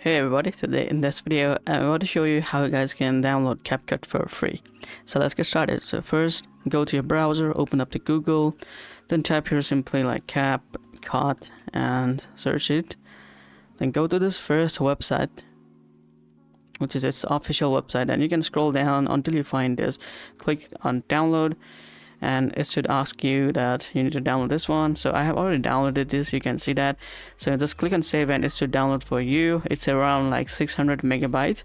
Hey everybody, today in this video I want to show you how you guys can download Capcut for free. So let's get started. So first go to your browser, open up the Google, then type here simply like Capcut and search it. Then go to this first website, which is its official website, and you can scroll down until you find this. Click on download and it should ask you that you need to download this one. So I have already downloaded this, you can see that. So just click on save and it should download for you. It's around like 600 megabytes,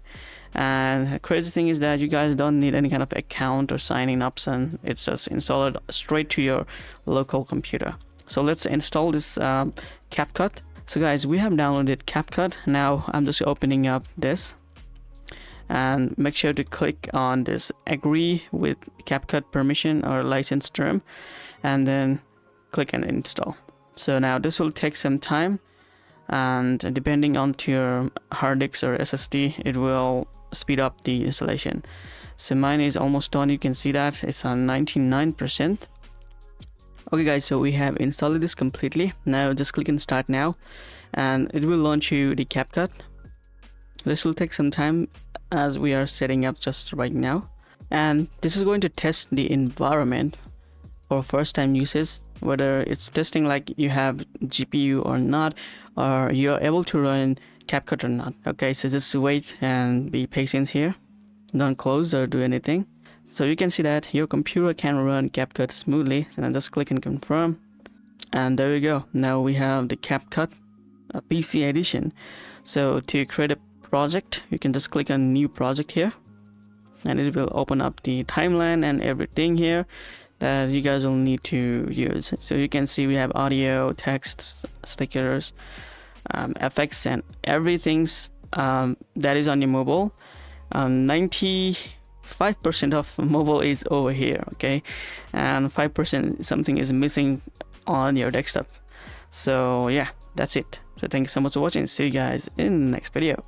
and the crazy thing is that you guys don't need any kind of account or signing up, and it's just installed straight to your local computer. So let's install this Capcut. So guys, we have downloaded Capcut. Now I'm just opening up this, and make sure to click on this agree with Capcut permission or license term, and then click and install. So now this will take some time, and depending on to your hard disk or SSD, it will speed up the installation. So mine is almost done. You can see that it's on 99%. Okay guys, so we have installed this completely. Now just click on start now, and it will launch you the Capcut. This will take some time as we are setting up just right now, and this is going to test the environment for first time uses, whether it's testing like you have GPU or not, or you're able to run Capcut or not. Okay, so just wait and be patient here, don't close or do anything. So you can see that your computer can run Capcut smoothly, so now just click and confirm, and there we go. Now we have the Capcut PC edition. So to create a project, you can just click on new project here, and it will open up the timeline and everything here that you guys will need to use. So you can see we have audio, text, stickers, effects, and everything's that is on your mobile. 95% of mobile is over here, okay, and 5% something is missing on your desktop. So yeah, that's it. So thank you so much for watching. See you guys in the next video.